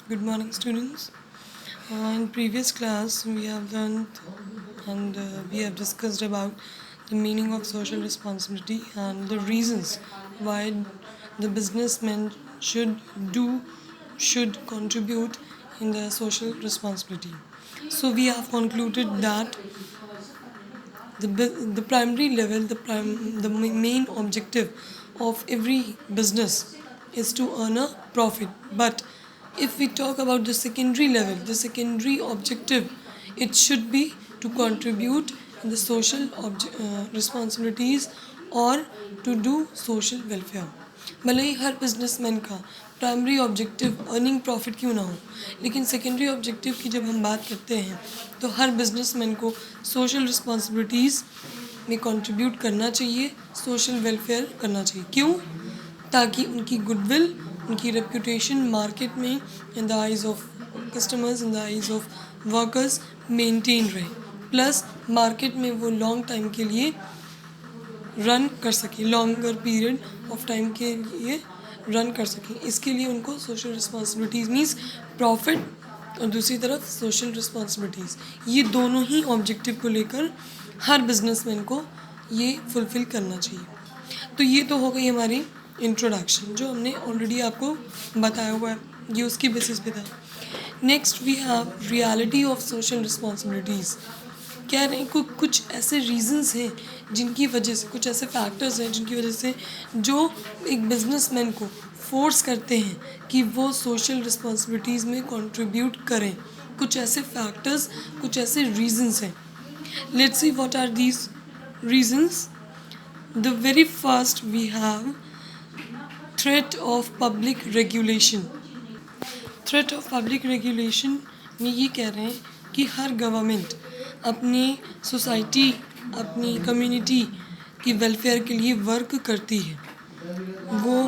Good morning, students. In previous class, we have learned and we have discussed about the meaning of social responsibility and the reasons why the businessmen should contribute in the social responsibility. So we have concluded that the primary level, the main objective of every business is to earn a profit. But if we talk about the secondary level, the secondary objective, it should be to contribute in the social responsibilities or to do social welfare. भले ही हर businessman का primary objective earning profit क्यों ना हो, लेकिन secondary objective की जब हम बात करते हैं तो हर बिजनेसमैन को सोशल रिस्पॉन्सिबिलिटीज़ में कंट्रीब्यूट करना चाहिए, सोशल वेलफेयर करना चाहिए। क्यों? ताकि उनकी गुडविल, उनकी रेपुटेशन मार्केट में in the eyes of customers, in the eyes of workers maintain रहे, प्लस मार्केट में वो लॉन्ग टाइम के लिए रन कर सकें, लॉन्गर पीरियड ऑफ टाइम के लिए रन कर सकें। इसके लिए उनको सोशल रिस्पॉन्सिबिलिटीज़ मीन्स प्रॉफिट और दूसरी तरफ सोशल रिस्पॉन्सिबिलिटीज़, ये दोनों ही ऑब्जेक्टिव को लेकर हर बिजनेसमैन को ये फुलफ़िल करना चाहिए। तो ये तो हो गई हमारी इंट्रोडक्शन जो हमने ऑलरेडी आपको बताया हुआ है, ये उसकी बेसिस पे था। Next we have reality of social responsibilities. कह रहे हैं कुछ ऐसे रीजंस हैं जिनकी वजह से, कुछ ऐसे फैक्टर्स हैं जिनकी वजह से जो एक बिजनेसमैन को फोर्स करते हैं कि वो सोशल रिस्पॉन्सिबिलिटीज़ में कंट्रीब्यूट करें। कुछ ऐसे फैक्टर्स, कुछ ऐसे रीजंस हैं। Let's see what are these reasons. The very first we have threat of public regulation. Threat of public regulation में ये कह रहे हैं कि हर गवर्नमेंट अपनी सोसाइटी, अपनी कम्युनिटी की वेलफेयर के लिए वर्क करती है। वो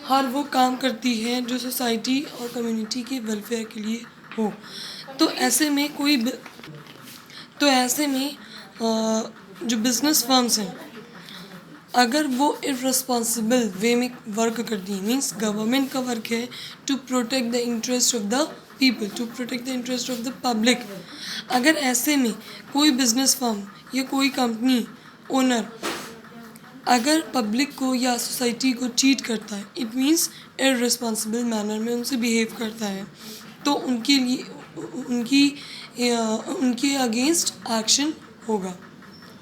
हर वो काम करती है जो सोसाइटी और कम्युनिटी के वेलफेयर के लिए हो। तो ऐसे में जो बिजनेस फर्म्स हैं, अगर वो इर्रेस्पॉन्सिबल वे में वर्क करती हैं, मीन्स गवर्नमेंट का वर्क है to protect the interest of the people, to protect the interest of the public. अगर ऐसे में कोई बिजनेस फर्म या कोई कंपनी ओनर अगर पब्लिक को या सोसाइटी को चीट करता है, इट मीन्स इर्रेस्पॉन्सिबल मैनर में उनसे बिहेव करता है, तो उनके लिए उनके अगेंस्ट एक्शन होगा।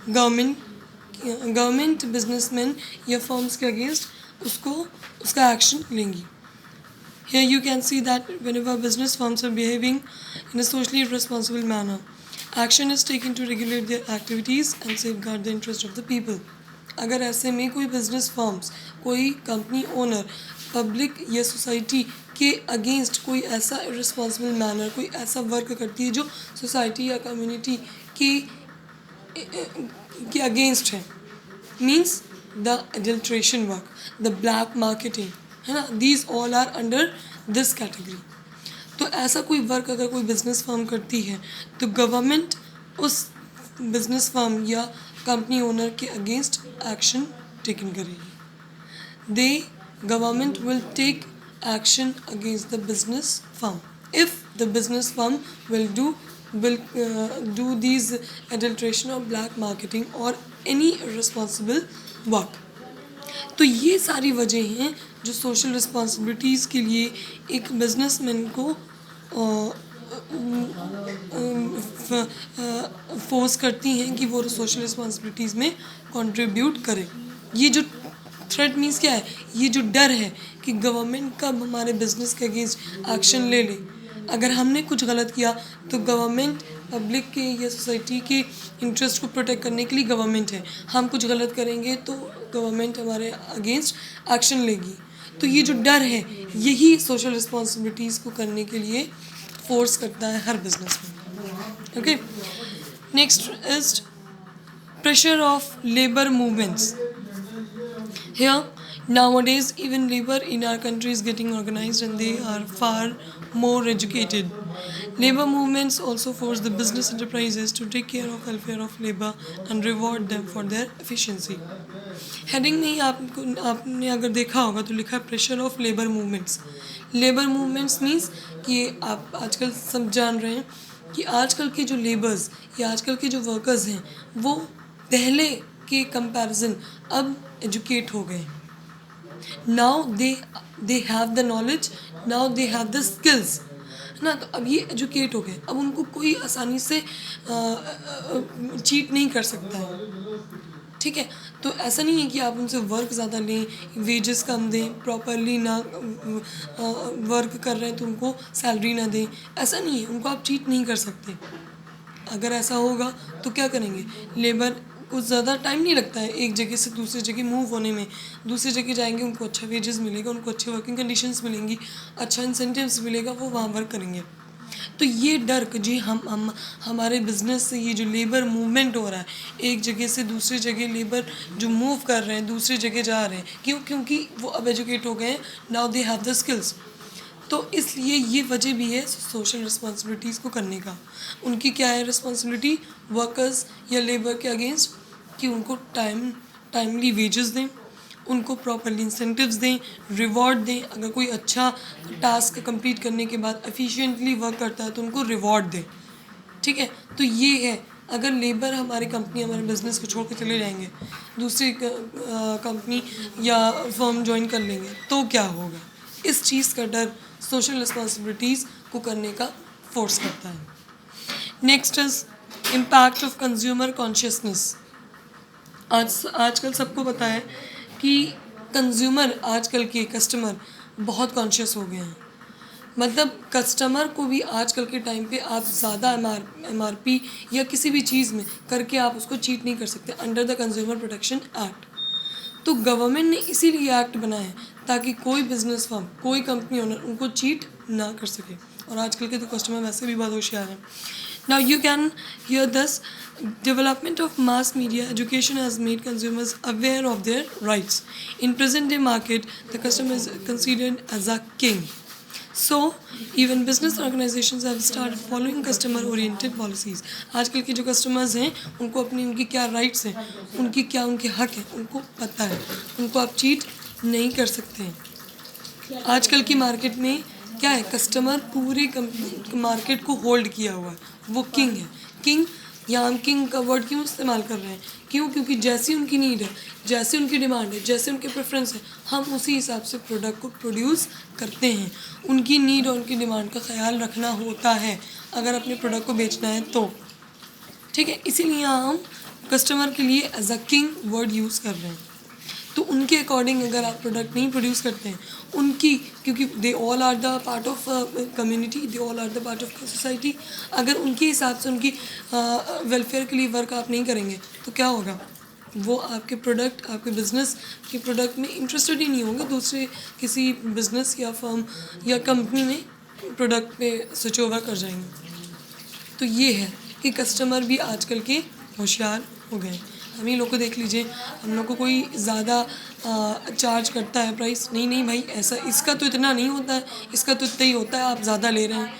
गवर्नमेंट बिजनेसमैन या फर्म्स के अगेंस्ट उसका एक्शन लेंगी। Here you can see that whenever business firms are behaving in a socially responsible manner, action is taken to regulate their activities and safeguard the interest of the people. अगर ऐसे में कोई business firms, कोई company owner public या society के against कोई ऐसा irresponsible manner, कोई ऐसा वर्क करती है जो सोसाइटी या कम्युनिटी के अगेंस्ट है, means the adulteration work, the black marketing, है ना, these all are under this category. तो ऐसा कोई वर्क अगर कोई बिजनेस फर्म करती है तो गवर्नमेंट उस बिजनेस फर्म या कंपनी ओनर के अगेंस्ट एक्शन टेकन करेगी। They government will take action against the business firm if the business firm will do these adulteration or black marketing or any irresponsible work। तो ये सारी वजह हैं जो social responsibilities के लिए एक बिजनेसमैन को फोर्स करती हैं कि वो सोशल रिस्पॉन्सिबिलिटीज़ में कंट्रीब्यूट करें। ये जो थ्रेट मीन्स क्या है, ये जो डर है कि गवर्नमेंट कब हमारे बिजनेस के अगेंस्ट एक्शन ले ले। अगर हमने कुछ गलत किया तो गवर्नमेंट पब्लिक के या सोसाइटी के इंटरेस्ट को प्रोटेक्ट करने के लिए गवर्नमेंट है, हम कुछ गलत करेंगे तो गवर्नमेंट हमारे अगेंस्ट एक्शन लेगी। तो ये जो डर है यही सोशल रिस्पॉन्सिबिलिटीज़ को करने के लिए फोर्स करता है हर बिजनेस में। Okay, next is pressure of labour movements. Here, nowadays, even labor in our country is getting organized and they are far more educated. Labor movements also force the business enterprises to take care of welfare of labor and reward them for their efficiency. Heading में ही आपने अगर देखा होगा तो लिखा है pressure of labour movements, labour movements means कि आप आजकल सब जान रहे हैं कि आजकल के जो लेबर्स या आजकल के जो वर्कर्स हैं वो पहले के कंपैरिजन अब एजुकेट हो गए। Now they have the knowledge, now they have the skills, है ना। तो अब ये एजुकेट हो गए, अब उनको कोई आसानी से चीट नहीं कर सकता है, ठीक है। तो ऐसा नहीं है कि आप उनसे वर्क ज़्यादा लें, वेजेस कम दें, प्रॉपरली ना वर्क कर रहे हैं तो उनको सैलरी ना दें, ऐसा नहीं है, उनको आप चीट नहीं कर सकते। अगर ऐसा होगा तो क्या करेंगे, लेबर को ज़्यादा टाइम नहीं लगता है एक जगह से दूसरी जगह मूव होने में। दूसरी जगह जाएंगे, उनको अच्छा वेजेस मिलेगा, उनको अच्छी वर्किंग कंडीशंस मिलेंगी, अच्छा इंसेंटिव्स मिलेगा, वो वहाँ वर्क करेंगे। तो ये डर कि जी हम हमारे बिजनेस से ये जो लेबर मूवमेंट हो रहा है, एक जगह से दूसरी जगह लेबर जो मूव कर रहे हैं, दूसरी जगह जा रहे हैं, क्योंकि वो अब एजुकेट हो गए हैं, now they have the skills. तो इसलिए ये वजह भी है सोशल रिस्पॉन्सिबिलिटीज़ को करने का। उनकी क्या है रिस्पॉन्सिबिलिटी वर्कर्स या लेबर के अगेंस्ट, कि उनको टाइमली वेजेस दें, उनको प्रॉपरली इंसेंटिव्स दें, रिवॉर्ड दें। अगर कोई अच्छा टास्क कंप्लीट करने के बाद एफिशिएंटली वर्क करता है तो उनको रिवॉर्ड दें, ठीक है। तो ये है, अगर लेबर हमारी कंपनी हमारे बिजनेस को छोड़ के चले जाएंगे, दूसरी कंपनी या फर्म ज्वाइन कर लेंगे, तो क्या होगा। इस चीज़ का डर सोशल रिस्पॉन्सिबिलिटीज़ को करने का फोर्स करता है। Next is impact of consumer consciousness. आजकल सबको पता है कि कंज्यूमर, आजकल के कस्टमर बहुत कॉन्शियस हो गए हैं। मतलब कस्टमर को भी आजकल के टाइम पे आप ज़्यादा एमआरपी या किसी भी चीज़ में करके आप उसको चीट नहीं कर सकते under the consumer protection act. तो गवर्नमेंट ने इसीलिए एक्ट बनाया है ताकि कोई बिजनेस फर्म, कोई कंपनी ओनर उनको चीट ना कर सके। और आजकल के तो कस्टमर वैसे भी बहुत होशियार हैं। Now you can hear this, development of mass media education has made consumers aware of their rights. In present day market, the customer is considered as a king. So even business organizations have started following customer oriented policies. आजकल के जो customers हैं उनको उनकी क्या rights हैं, उनके हक हैं, उनको पता है, उनको आप चीट नहीं कर सकते हैं। आजकल की मार्केट में क्या है, कस्टमर पूरे मार्केट को होल्ड किया हुआ है, वो किंग है। किंग, यहाँ हम किंग का वर्ड क्यों इस्तेमाल कर रहे हैं, क्योंकि जैसी उनकी नीड है, जैसी उनकी डिमांड है, जैसे उनके प्रेफरेंस है, हम उसी हिसाब से प्रोडक्ट को प्रोड्यूस करते हैं। उनकी नीड और उनकी डिमांड का ख्याल रखना होता है अगर अपने प्रोडक्ट को बेचना है तो, ठीक है। इसीलिए यहाँ हम कस्टमर के लिए as a king word use कर रहे हैं। तो उनके अकॉर्डिंग अगर आप प्रोडक्ट नहीं प्रोड्यूस करते हैं, उनकी, क्योंकि they all are the part of community, they all are the part of society, अगर उनके हिसाब से उनकी वेलफेयर के लिए वर्क आप नहीं करेंगे तो क्या होगा, वो आपके प्रोडक्ट, आपके बिजनेस के प्रोडक्ट में इंटरेस्टेड ही नहीं होंगे, दूसरे किसी बिजनेस या फर्म या कंपनी में प्रोडक्ट पे स्विच ओवर कर जाएंगे। तो ये है कि कस्टमर भी आजकल के होशियार हो गए। हम ही लोग को देख लीजिए, हम लोग को कोई ज़्यादा चार्ज करता है प्राइस, नहीं भाई ऐसा, इसका तो इतना नहीं होता है, इसका तो इतना ही होता है, आप ज़्यादा ले रहे हैं,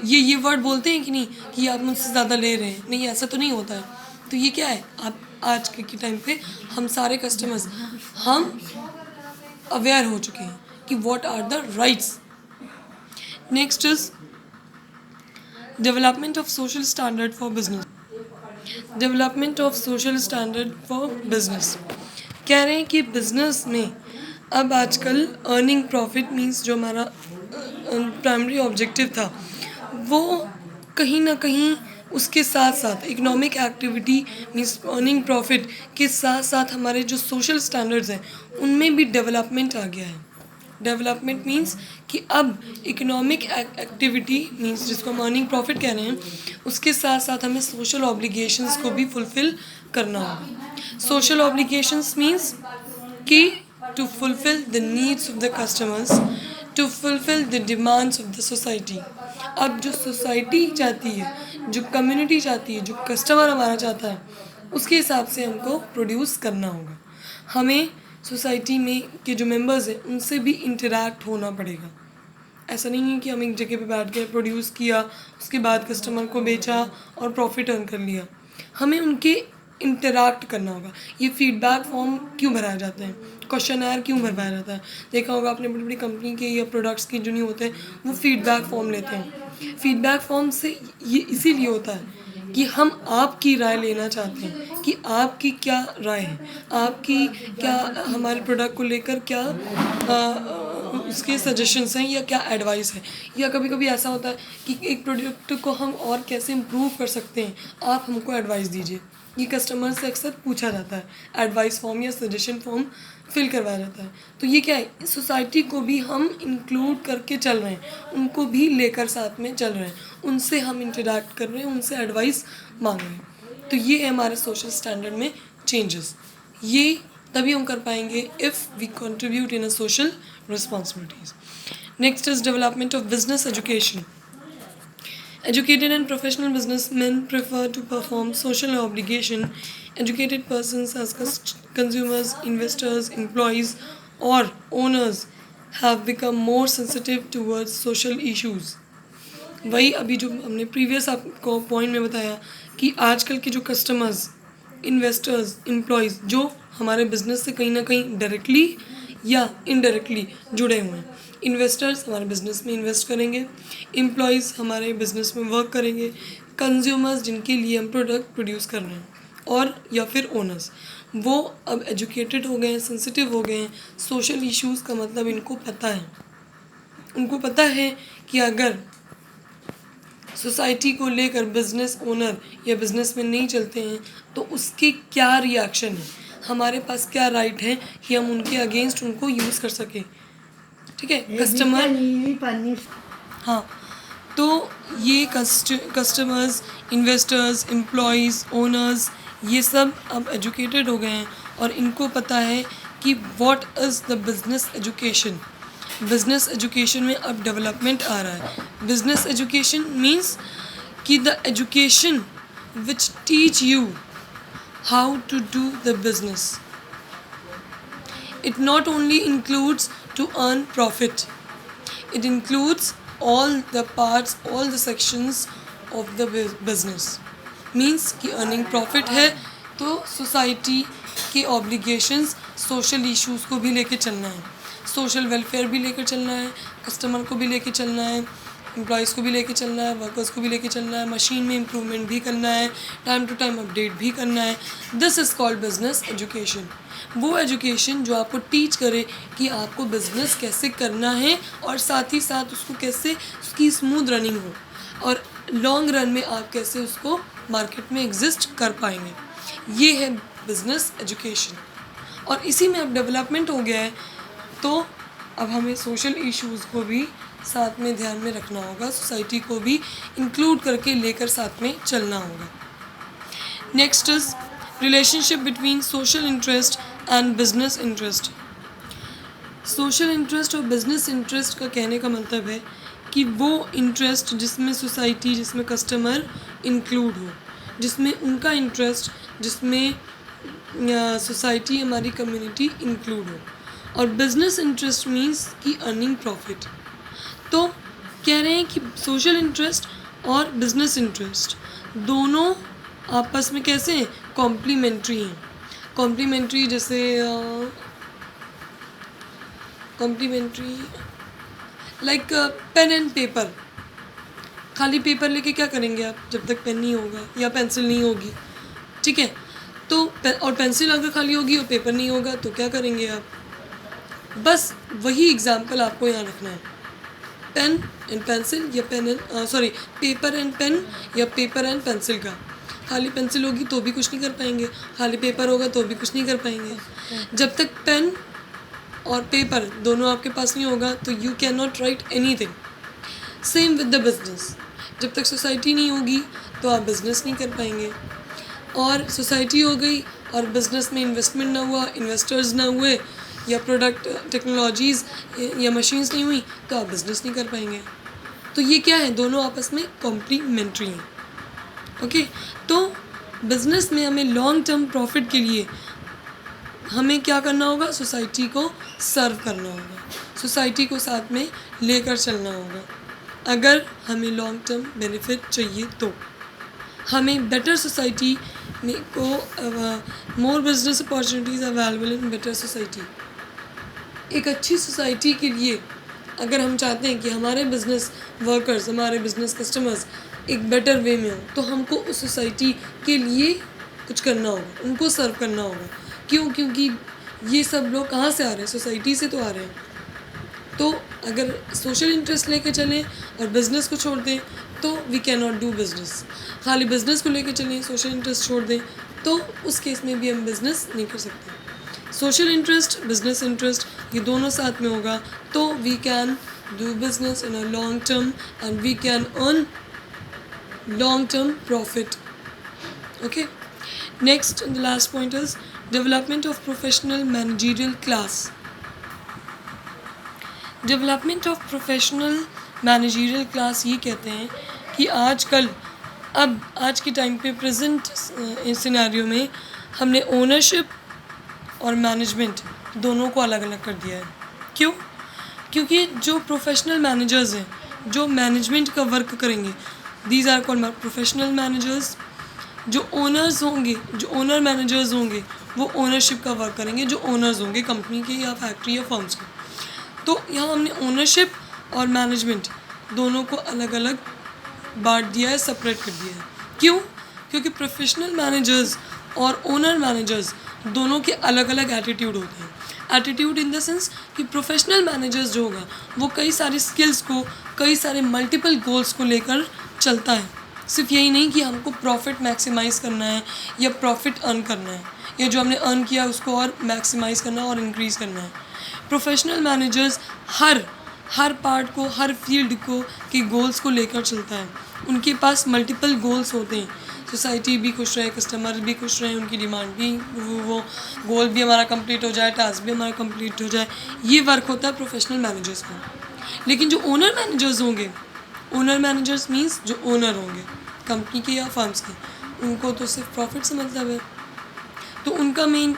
ये वर्ड बोलते हैं कि नहीं कि आप मुझसे ज़्यादा ले रहे हैं, नहीं ऐसा तो नहीं होता है। तो ये क्या है, आप आज के टाइम पे हम सारे कस्टमर्स हम अवेयर हो चुके हैं कि what are the rights. Next is development of social standard for business. Development of social standard for business, कह रहे हैं कि बिजनेस में अब आजकल अर्निंग प्रॉफिट मीन्स जो हमारा प्राइमरी ऑब्जेक्टिव था, वो कहीं ना कहीं उसके साथ साथ economic activity means earning profit के साथ साथ हमारे जो सोशल स्टैंडर्ड्स हैं उनमें भी डेवलपमेंट आ गया है। डेवलपमेंट मीन्स कि अब इकोनॉमिक एक्टिविटी मीन्स जिसको हम अर्निंग प्रॉफिट कह रहे हैं, उसके साथ साथ हमें सोशल ऑब्लिगेशंस को भी फुलफ़िल करना होगा। सोशल ऑब्लिगेशंस मीन्स कि to fulfil the needs of the customers, to fulfil the demands of the society. अब जो सोसाइटी चाहती है, जो कम्युनिटी चाहती है, जो कस्टमर हमारा चाहता है, उसके हिसाब से हमको प्रोड्यूस करना होगा। हमें सोसाइटी में के जो मेंबर्स हैं उनसे भी इंटरैक्ट होना पड़ेगा। ऐसा नहीं है कि हम एक जगह पे बैठ गए, प्रोड्यूस किया, उसके बाद कस्टमर को बेचा और प्रॉफिट अर्न कर लिया। हमें उनके इंटरैक्ट करना होगा। ये फीडबैक फॉर्म क्यों भराए जाते हैं, क्वेश्चनर क्यों भरवाया जाता है, देखा होगा आपने बड़ी बड़ी कंपनी के या प्रोडक्ट्स की जो नहीं होते हैं वो फीडबैक फॉर्म लेते हैं। फीडबैक फॉर्म से ये इसीलिए होता है कि हम आपकी राय लेना चाहते हैं कि आपकी क्या राय है, आपकी क्या हमारे प्रोडक्ट को लेकर क्या उसके सजेशंस हैं या क्या एडवाइस है। या कभी कभी ऐसा होता है कि एक प्रोडक्ट को हम और कैसे इम्प्रूव कर सकते हैं, आप हमको एडवाइस दीजिए। ये कस्टमर से अक्सर पूछा जाता है, एडवाइस फॉर्म या सजेशन फॉर्म फिल करवाया जाता है। तो ये क्या है, सोसाइटी को भी हम इंक्लूड करके चल रहे हैं, उनको भी लेकर साथ में चल रहे हैं, उनसे हम इंटरैक्ट कर रहे हैं, उनसे एडवाइस मांग रहे हैं। तो ये है हमारे सोशल स्टैंडर्ड में चेंजेस। ये तभी हम कर पाएंगे if we contribute in a social responsibilities. Next is development of business education. Educated and professional businessmen prefer to perform social obligation. Educated persons as consumers, investors, employees, or owners have become more sensitive towards social issues. वही अभी जो हमने previous आपको point में बताया कि आजकल के जो कस्टमर्स, इन्वेस्टर्स, एम्प्लॉयज़ जो हमारे बिजनेस से कहीं ना कहीं डायरेक्टली या इनडायरेक्टली जुड़े हुए हैं। इन्वेस्टर्स हमारे बिजनेस में इन्वेस्ट करेंगे, एम्प्लॉयज़ हमारे बिजनेस में वर्क करेंगे, कंज्यूमर्स जिनके लिए हम प्रोडक्ट प्रोड्यूस कर रहे हैं, और या फिर ओनर्स, वो अब एजुकेटेड हो गए हैं, सेंसिटिव हो गए हैं। सोशल इश्यूज़ का मतलब इनको पता है, उनको पता है कि अगर सोसाइटी को लेकर बिजनेस ओनर या बिजनेस में नहीं चलते हैं तो उसके क्या रिएक्शन है, हमारे पास क्या राइट है कि हम उनके अगेंस्ट उनको यूज़ कर सकें। ठीक है, कस्टमर, हाँ, तो ये कस्टमर्स, इन्वेस्टर्स, एम्प्लॉयज़, ओनर्स, ये सब अब एजुकेटेड हो गए हैं और इनको पता है कि what is the business education. Business education में अब डेवलपमेंट आ रहा है। बिजनेस एजुकेशन मीन्स कि the education which teach you how to do the business. It not only includes to earn profit, it includes all the parts, all the sections of the business. Means कि earning profit है तो society के obligations, social issues को भी लेके चलना है, social welfare भी लेकर चलना है, कस्टमर को भी लेके चलना है, एम्प्लॉयज़ को भी लेके चलना है, वर्कर्स को भी लेके चलना है, मशीन में इम्प्रूवमेंट भी करना है, टाइम टू टाइम अपडेट भी करना है। This is called business education. वो एजुकेशन जो आपको टीच करे कि आपको बिज़नेस कैसे करना है और साथ ही साथ उसको कैसे उसकी स्मूथ रनिंग हो और लॉन्ग रन में आप कैसे उसको मार्केट में एग्जिस्ट कर पाएंगे। ये है बिज़नेस एजुकेशन और इसी में अब डेवलपमेंट हो गया है। तो अब हमें सोशल इश्यूज़ को भी साथ में ध्यान में रखना होगा, सोसाइटी को भी इंक्लूड करके लेकर साथ में चलना होगा। Next is relationship between social interest and business interest. Social interest और बिजनेस इंटरेस्ट का कहने का मतलब है कि वो इंटरेस्ट जिसमें सोसाइटी, जिसमें कस्टमर इंक्लूड हो, जिसमें उनका इंटरेस्ट, जिसमें सोसाइटी, हमारी कम्युनिटी इंक्लूड हो। और बिजनेस इंटरेस्ट मीन्स कि अर्निंग प्रॉफिट। तो कह रहे हैं कि सोशल इंटरेस्ट और बिजनेस इंटरेस्ट दोनों आपस में कैसे हैं, कॉम्प्लीमेंट्री हैं। कॉम्प्लीमेंट्री जैसे complementary like pen and paper. खाली पेपर लेके क्या करेंगे आप जब तक पेन नहीं होगा या पेंसिल नहीं होगी, ठीक है। तो और पेंसिल अगर खाली होगी और पेपर नहीं होगा तो क्या करेंगे आप। बस वही एग्जाम्पल आपको यहाँ रखना है, पेन एंड पेंसिल या पेपर एंड पेन या पेपर एंड पेंसिल का। खाली पेंसिल होगी तो भी कुछ नहीं कर पाएंगे, खाली पेपर होगा तो भी कुछ नहीं कर पाएंगे। जब तक पेन और पेपर दोनों आपके पास नहीं होगा तो you can not right anything. Same with the business, जब तक सोसाइटी नहीं होगी तो आप बिज़नेस नहीं कर पाएंगे। और सोसाइटी हो गई और बिज़नेस में इन्वेस्टमेंट ना हुआ, इन्वेस्टर्स ना हुए, या प्रोडक्ट टेक्नोलॉजीज़ या मशीन्स नहीं हुई तो आप बिज़नेस नहीं कर पाएंगे। तो ये क्या है, दोनों आपस में कॉम्प्लीमेंट्री हैं। ओके, तो बिज़नेस में हमें लॉन्ग टर्म प्रॉफिट के लिए हमें क्या करना होगा, सोसाइटी को सर्व करना होगा, सोसाइटी को साथ में लेकर चलना होगा अगर हमें लॉन्ग टर्म बेनिफिट चाहिए तो। हमें बेटर सोसाइटी में को more business opportunities available in better society. एक अच्छी सोसाइटी के लिए अगर हम चाहते हैं कि हमारे बिजनेस वर्कर्स, हमारे बिजनेस कस्टमर्स एक बेटर वे में हो, तो हमको उस सोसाइटी के लिए कुछ करना होगा, उनको सर्व करना होगा। क्यों? क्योंकि ये सब लोग कहाँ से आ रहे हैं? सोसाइटी से तो आ रहे हैं। तो अगर सोशल इंटरेस्ट लेके चलें और बिज़नेस को छोड़ दें तो we can not do business. खाली बिज़नेस को लेके चलें, सोशल इंटरेस्ट छोड़ दें तो उस केस में भी हम बिज़नेस नहीं कर सकते। सोशल इंटरेस्ट, बिज़नेस इंटरेस्ट ये दोनों साथ में होगा तो we can do business in a long term and we can earn long term profit. Okay. Next and the last point is development of professional managerial class. Development of professional managerial class ये कहते हैं कि आजकल अब आज के time पे present scenario में हमने ओनरशिप और मैनेजमेंट दोनों को अलग अलग कर दिया है। क्यों? क्योंकि जो प्रोफेशनल मैनेजर्स हैं जो मैनेजमेंट का वर्क करेंगे, these are called professional managers. जो ओनर्स होंगे, जो ओनर मैनेजर्स होंगे वो ओनरशिप का वर्क करेंगे, जो ओनर्स होंगे कंपनी के या फैक्ट्री या फर्म्स के। तो यहाँ हमने ओनरशिप और मैनेजमेंट दोनों को अलग अलग बांट दिया है, सेपरेट कर दिया है। क्यों? क्योंकि प्रोफेशनल मैनेजर्स और ओनर मैनेजर्स दोनों के अलग अलग एटीट्यूड होते हैं। एटीट्यूड इन द सेंस कि प्रोफेशनल मैनेजर्स जो होगा वो कई सारी स्किल्स को, कई सारे मल्टीपल गोल्स को लेकर चलता है। सिर्फ यही नहीं कि हमको प्रॉफिट मैक्सिमाइज़ करना है या प्रॉफिट अर्न करना है, या जो हमने अर्न किया उसको और मैक्सिमाइज़ करना है और इंक्रीज़ करना है। प्रोफेशनल मैनेजर्स हर पार्ट को, हर फील्ड को के गोल्स को लेकर चलता है। उनके पास मल्टीपल गोल्स होते हैं, सोसाइटी भी खुश रहे, कस्टमर भी खुश रहे, उनकी डिमांड भी, वो गोल भी हमारा कंप्लीट हो जाए, टास्क भी हमारा कंप्लीट हो जाए, ये वर्क होता है प्रोफेशनल मैनेजर्स का। लेकिन जो ओनर मैनेजर्स होंगे, ओनर मैनेजर्स मीन्स जो ओनर होंगे कंपनी के या फर्म्स के, उनको तो सिर्फ प्रॉफिट से मतलब है। तो उनका मेन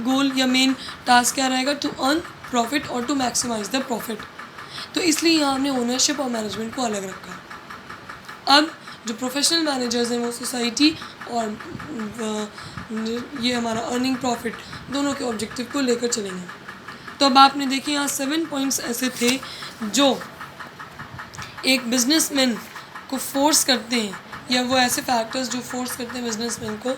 गोल या मेन टास्क क्या रहेगा? टू अर्न प्रॉफिट और टू मैक्सिमाइज द प्रॉफिट। तो इसलिए यहाँ हमने ओनरशिप और मैनेजमेंट को अलग रखा। अब जो प्रोफेशनल मैनेजर्स हैं वो सोसाइटी और ये हमारा अर्निंग प्रॉफिट दोनों के ऑब्जेक्टिव को लेकर चलेंगे। तो अब आपने देखे यहाँ 7 पॉइंट्स ऐसे थे जो एक बिजनेसमैन को फोर्स करते हैं, या वो ऐसे फैक्टर्स जो फोर्स करते हैं बिजनेसमैन को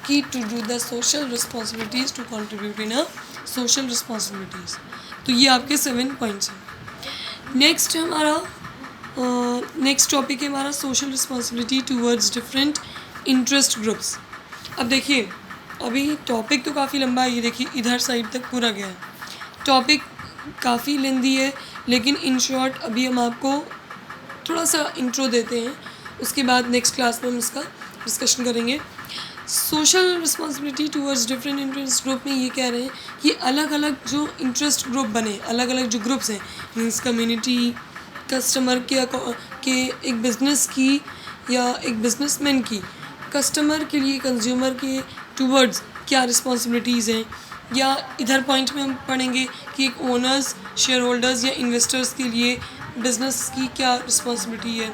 कि to do the social responsibilities, to contribute in a social responsibilities. तो ये आपके 7 पॉइंट्स हैं। नेक्स्ट हमारा नेक्स्ट टॉपिक है हमारा social responsibility towards different interest groups. अब देखिए अभी टॉपिक तो काफ़ी लंबा है, ये देखिए इधर साइड तक पूरा गया है। टॉपिक काफ़ी लेंदी है, लेकिन इन शॉर्ट अभी हम आपको थोड़ा सा इंट्रो देते हैं, उसके बाद नेक्स्ट क्लास में हम इसका डिस्कशन करेंगे। Social responsibility towards different interest group में ये कह रहे हैं कि अलग अलग जो इंटरेस्ट ग्रुप बने, अलग अलग जो ग्रुप्स हैं, मीन्स कम्युनिटी, कस्टमर के एक बिज़नेस की या एक बिजनेसमैन की कस्टमर के लिए, कंज्यूमर के टूवर्ड्स क्या रिस्पॉन्सिबिलिटीज़ हैं, या इधर पॉइंट में हम पढ़ेंगे कि एक ओनर्स, शेयर होल्डर्स या इन्वेस्टर्स के लिए बिज़नेस की क्या रिस्पॉन्सिबिलिटी है,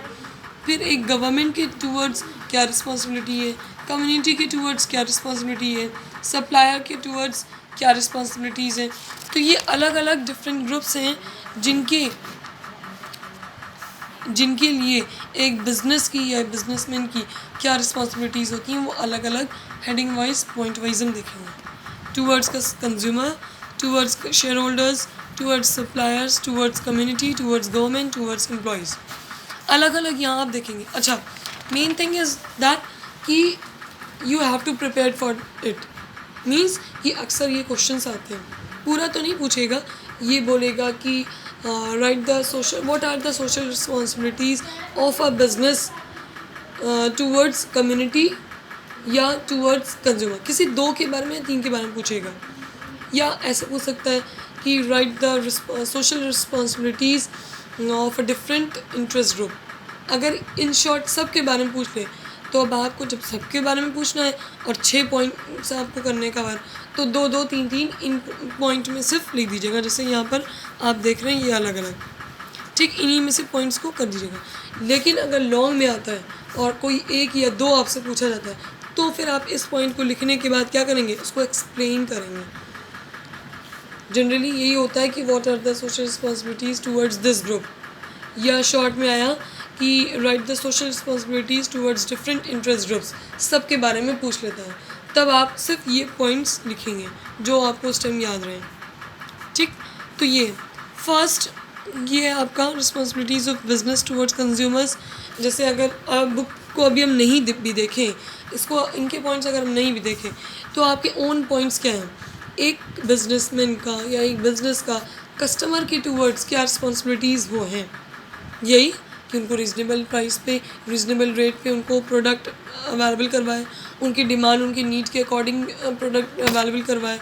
फिर एक गवर्नमेंट के टूवर्ड्स क्या रिस्पॉन्सिबिलिटी है, कम्युनिटी के टूवर्ड्स क्या रिस्पॉन्सिबिलिटी है, सप्लायर के टूवर्ड्स क्या रिस्पॉन्सिबिलिटीज़ हैं। तो ये अलग अलग डिफरेंट ग्रुप्स हैं जिनके लिए एक बिज़नेस की या बिजनेसमैन की क्या रिस्पॉन्सिबिलिटीज़ होती हैं, वो अलग अलग हेडिंग वाइज, पॉइंट वाइज हम देखेंगे। Towards consumer, towards shareholders, towards suppliers, towards community, towards government, towards employees, अलग अलग यहाँ आप देखेंगे। अच्छा, मेन थिंग इज़ दैट कि you have to prepare for it, means कि अक्सर ये क्वेश्चंस आते हैं, पूरा तो नहीं पूछेगा, ये बोलेगा कि write the social, what are the social responsibilities of a business towards community या टूवर्ड्स कंज्यूमर, किसी 2 के बारे में, 3 के बारे में पूछेगा। या ऐसे पूछ सकता है कि write the social responsibilities of a different interest group. अगर इन शॉर्ट सब के बारे में पूछ ले, तो अब आपको जब सबके बारे में पूछना है और 6 पॉइंट्स आपको करने का बार, तो 2-2, 3-3 इन पॉइंट में सिर्फ लिख दीजिएगा, जैसे यहाँ पर आप देख रहे हैं ये अलग अलग। ठीक, इन्हीं में से पॉइंट्स को कर दीजिएगा। लेकिन अगर लॉन्ग में आता है और कोई एक या दो आपसे पूछा जाता है, तो फिर आप इस पॉइंट को लिखने के बाद क्या करेंगे, उसको एक्सप्लेन करेंगे। जनरली यही होता है कि what are the social responsibilities towards this group, या शॉर्ट में आया कि write the social responsibilities towards different interest groups, सब के बारे में पूछ लेता है। तब आप सिर्फ ये पॉइंट्स लिखेंगे जो आपको उस टाइम याद रहें। ठीक, तो ये फर्स्ट ये है आपका responsibilities of business towards consumers. जैसे अगर आप बुक को अभी हम नहीं भी देखें, इसको इनके पॉइंट्स अगर हम नहीं भी देखें, तो आपके ओन पॉइंट्स क्या हैं। एक बिजनेसमैन का या एक बिज़नेस का कस्टमर के टूवर्ड्स क्या रिस्पॉन्सिबिलिटीज़ वो हैं, यही कि उनको रीज़नेबल प्राइस पे, रीज़नेबल रेट पे उनको प्रोडक्ट अवेलेबल करवाएं, उनकी डिमांड उनकी नीड के अकॉर्डिंग प्रोडक्ट अवेलेबल करवाएं।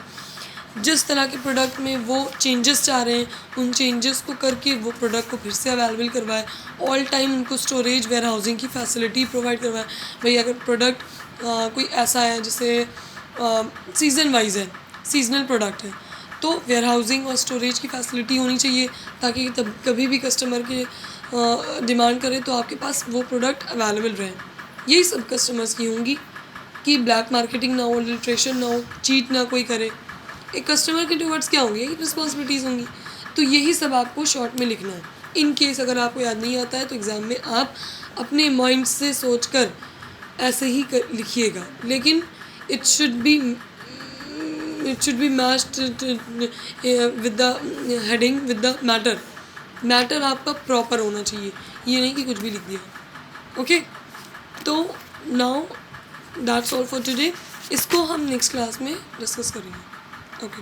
जिस तरह के प्रोडक्ट में वो चेंजेस चाह रहे हैं, उन चेंजेस को करके वो प्रोडक्ट को फिर से अवेलेबल करवाएं। ऑल टाइम उनको स्टोरेज वेयर हाउसिंग की फैसिलिटी प्रोवाइड करवाएं। भाई अगर प्रोडक्ट कोई ऐसा है जैसे सीज़न वाइज है, सीजनल प्रोडक्ट है, तो वेयर हाउसिंग और स्टोरेज की फैसिलिटी होनी चाहिए, ताकि तब कभी भी कस्टमर के डिमांड करे तो आपके पास वो प्रोडक्ट अवेलेबल रहे। यही सब कस्टमर्स की होंगी कि ब्लैक मार्केटिंग ना हो, अडल्ट्रेशन ना हो, चीट ना कोई करे। एक कस्टमर के टूवर्ड्स क्या होंगे, यही रिस्पॉन्सिबिलिटीज़ होंगी। तो यही सब आपको शॉर्ट में लिखना है। इन केस अगर आपको याद नहीं आता है तो एग्ज़ाम में आप अपने माइंड से सोचकर ऐसे ही लिखिएगा, लेकिन it should be matched with the heading with the matter. Matter आपका प्रॉपर होना चाहिए, ये नहीं कि कुछ भी लिख दिया। ओके, तो now that's all for today. इसको हम नेक्स्ट क्लास में डिस्कस करेंगे। ओके।